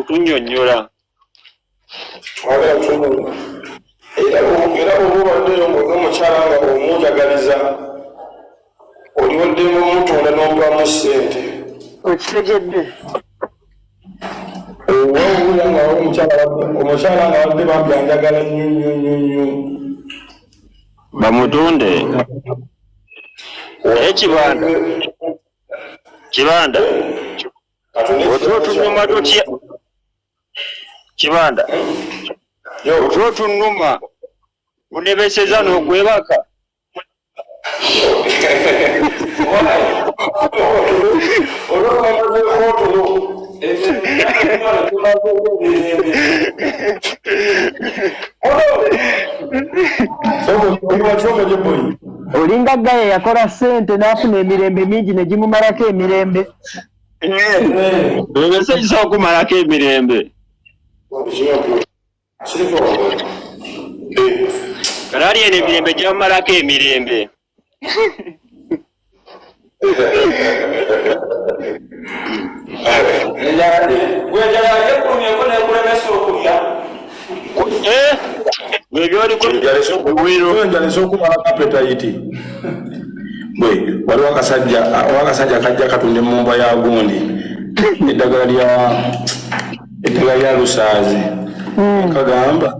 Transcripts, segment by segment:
tunnyonnyola. Era obubaddeyo ng'omukyala nga omujagaliza oliwoddemu omutunda n'omubamu ssente. Okitegedde? Owawulira nga omukyala nga badde bambi anjagala nnyo. Bamutunde. Kibanda. Otunnuma tutya? Kibanda. Otunnuma. Unebeseza n'okwebaka. Olinga gaye yakola ssente n'afuna emirembe mingi ne gimumalako emirembe. Ebese kisobola okumalako emirembe. Kalaali eno emirembe gyamumalako emirembe. Njalesa okumala kapetayiti bwe waliwo akasajja kajja katunda emmumba ya gundi eddagala lya lusaazi kagamba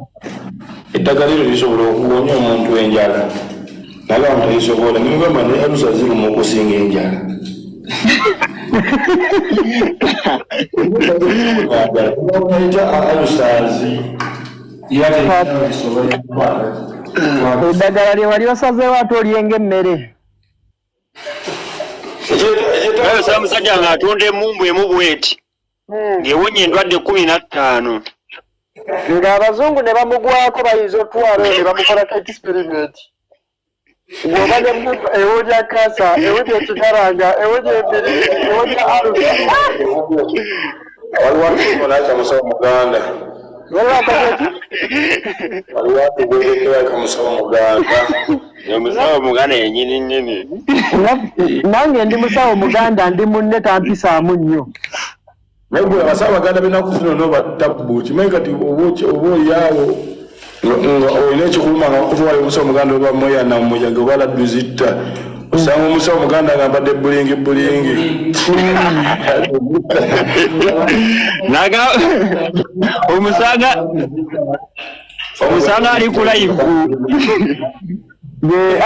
eddagala eryo lisobola okuwonya omuntu enjala naga muntu lisobola nimugamba naye lusaazi lumu okusinga enjala alusaazi eddagala lye wali osazeewo ate olyenga emmere. Osaba musajja nga atunda emmumbu emu bweti ng'ewonya endwadde 15. Ng'abazungu ne bamugwako bayinza otwala ne bamukolako experiment. Bw'oba ewolya kansa, ewolya ekitaranga, ewolya embiri, ewolya alusa. Waliwo atukola musawo Muganda. Waliwo atugoyekera musawo Muganda. Omusawo Muganda yennyini nnyini. Nange ndi musawo Muganda ndi munne tampisaamu nnyo. Naye gwe abasawo Baganda b'ennaku zino n'obatabu kimanyi kati oba olyawo olina ekikuluma nga kutwala omusawo Muganda oba moya na mujaga oba laddu zitta osanga omusawo Muganda nga mbadde bulingi naga omusanga ali ku live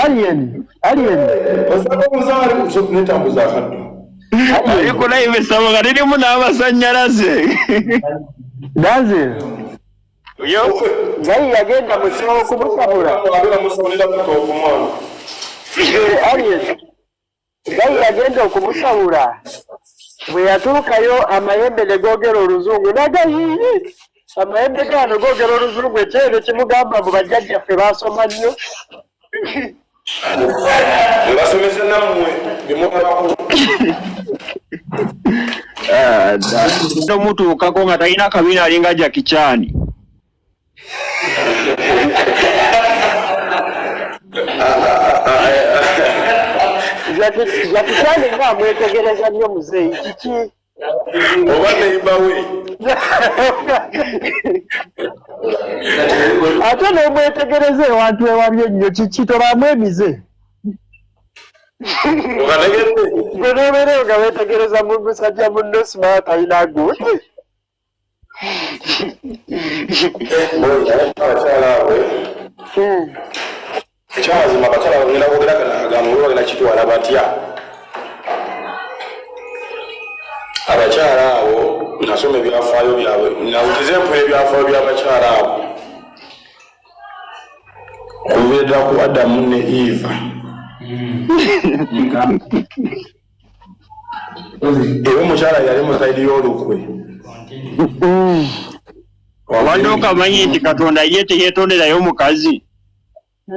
alien osanga omusawo ali netambuza akaddo ali ku live esabo nga lirimu n'amasannyalaze daze yo gayi yagenda mu kisomo okumusabula gayi yagenda okumusabula bwe yatuukayo amayembe ne googera oluzungu nagayi amayembe gano googera oluzungu ekyero kimugamba mu bajjajjaffe baasoma nnyo basomesa nammwe tomutuukako nga talina kabina alinga Jackie Chan. Jackie Chan nga amwetegereza nnyo muzeeyi kiki oba neibawe ate n'omwetegereza ewantu ewabyo nnyo kiki tolaamu emize gwe n'obeereyo nga weetegereza mu musajja munno smart alina agundi kyazima abakyala bagenda kwogera kanakagamba oba bagenda kitwala batya abakyala abo nasoma ebyafaayo byabwe nawulize empuna ebyafaayo by'abakyala abo okuviira ku Adamu ne Eva era omukyala yali mu saidi y'olukwe Wabadde okamanyi nti Katonda ye teyeetonderayo mukazi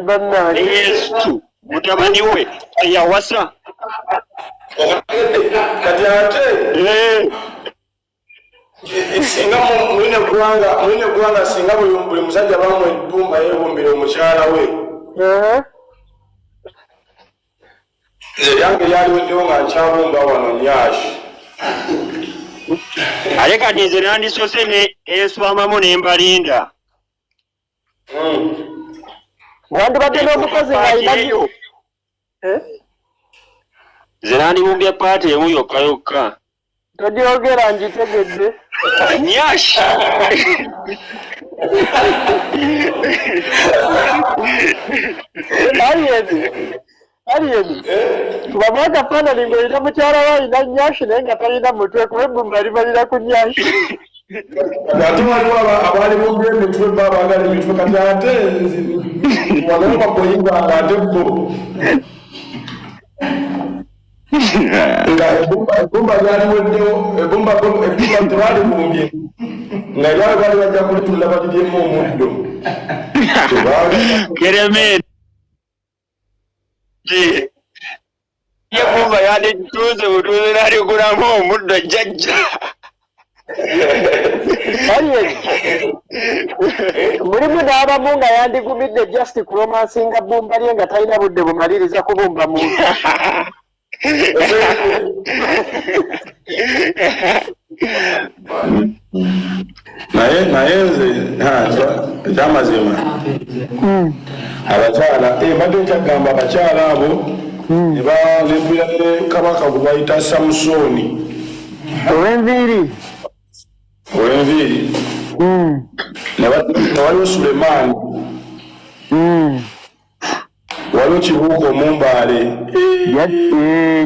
bannange Yesu mutabani we yawasa kati ate singa mwine gwanga singa buli musajja bamwe ebbumba yeebumbira omukyala we nze lyange lyaliweddewo nga nkyabumba wano nyashi aleka nze nandisose ne eswamamu nembalinda wandibadde n'omukozi ng'ayinayo nze nandibumbye paati emu yokka todyogera ngitegedde nyashi aliyedi tubamu akafaanani ng'olina mukyala we alina nyashi naye nga talina mutwe kuba ebbumba libalira ku nyashi ate waliwo abaalibumbye emitwe babaagala emitwe kati ate waliwo bakoyinganga ate bo nga ebbumba lyaliweddewo ebbumba tebalibumbye nga lyali bali bajja kulitunda baliryemu omuddo keremete ebbumba yalituuze butuuze naligulamu omuddo jjajja mulimu n'abamu nga yandigumidde just kuromansinga bbumba lye nga talina budde bumaliriza kubumba muntu naye nze ekyamazima abakyala mbadde nkyagamba abakyala abo nebira ne kabaka gwe bayita samusoni ow'enviiri waliwo sulemaani waliwo kibuuka omumbaale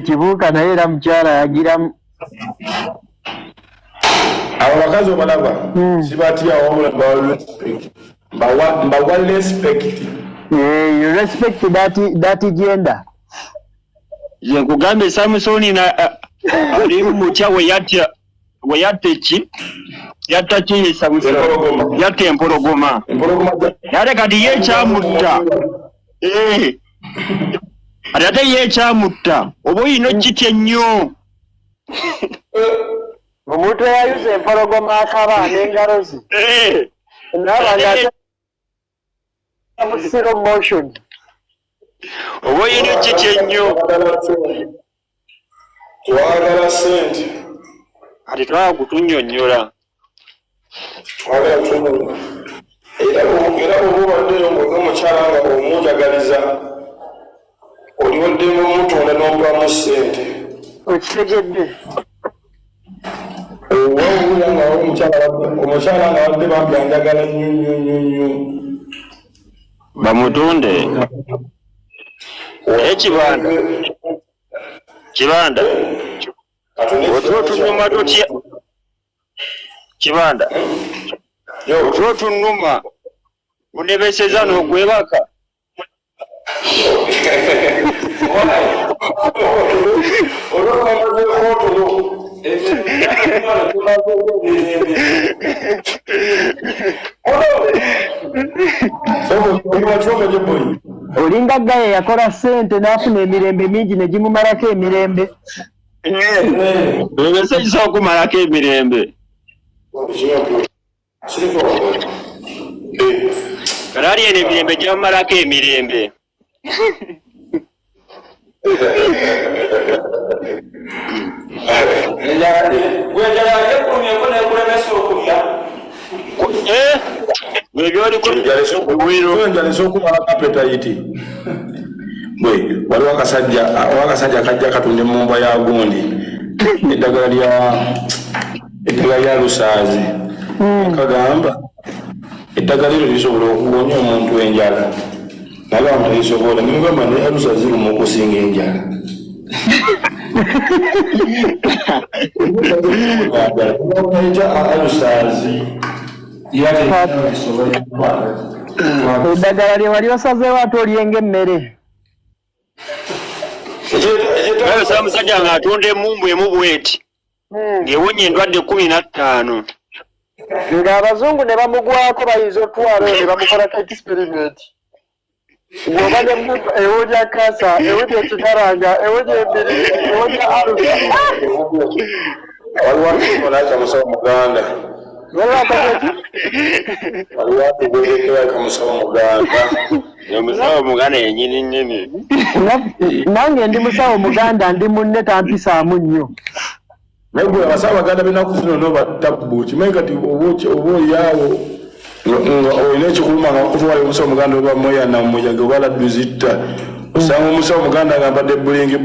kibuuka naye era mukyala yagiramu abo bakazi obalaba sibatya wabula mbawa respect you respect that gender ye nkugambye samusoni ali mutya weyatta yatta ki samusoni yatta empologoma yate kati ye ekyamutta ate ye ekyamutta oba oyina okitya ennyo omuntu eyayuza empologoma akaba n'engalo ze naaba nga mu slow motion oba oyina okitya ennyo twagala sente ati twala kutunnyonnyola era obubaddeyo ng'omukyala nga omunjagaliza oliweddemu omutunda n'omubamu sente okitegedde owawulira nga omukyala nga wadde bambi anjagala nnyo bamutunde kibanda otunyuma tutya kibanda otunuma unebeseza n'okwebaka olinga gaye yakola sente n'afuna emirembe mingi ne gimumalako emirembe ebese kisobola okumalako emirembe kalaali eno emirembe gyamumalako emirembe enjalesa okumala kapetayiti bwe waliwo akasajja kajja katunda emumba ya gundi eddagala lya lusaazi kagamba eddagala eryo lisobola okuwonya omuntu enjala naga muntu lisobola nimugamba naye alusaazi lumu okusinga enjala alusaazi eddagala lye wali osazeewo ate olyenga emmere sa musajja nga atunda emumbu emu bweti ng'ewonya endwadde 15 ng'abazungu ne bamugwako bayinza otwala ne bamukolako experiment ng'oba nemumbu ewonya kasa ewonya ekitaranga ewonya embiri ewonya alusa waliwo atukolaka musawo muganda waliwo atugolekeraka musawo muganda omusawo muganda yenyini nyini nange ndi musawo muganda ndi munne tampisaamu nnyo Naibwe abasabaganda b'ennaku no batabu kimanyi kati oba yawo olina ekikuluma nga kutwala omusawo omuganda oba moya na mujaga oba laddu zitta osanga omusawo omuganda agambadde bulingi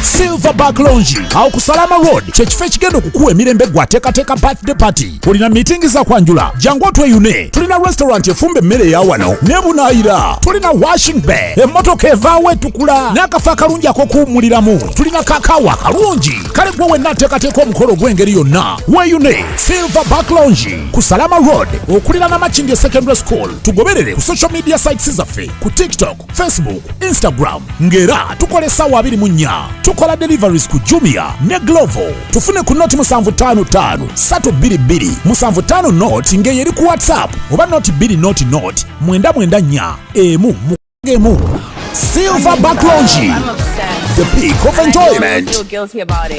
Silverback Lounge awo ku Salama Road kyekifo ekigenda okukuwa emirembe gwateekateeka birthday party. Olina meeting za kwanjula jangu otweyune. Tulina restaurant efumba emmere eya wano nebunaayira. Tulina washing bay emmotoka evaawo etukula n'akafo akalungi ak'okuwummuliramu. Tulina kakaawa akalungi kale gwe wenna ateekateeka omukolo gw'engeri yonna. Weyune Silverback Lounge ku Salama Road okulira na Makindye Secondary School. Tugoberere ku social media sites zaffe ku TikTok, Facebook, Instagram ngera tukola essaawa 24. Tukola deliveries ku Jumia ne Glovo. Tufune ku noti 755 322 755 noti ngeyeri ku WhatsApp oba noti 2 noti 994 emu mugemu. Silverback Lounge, the peak of enjoyment. I feel guilty about it.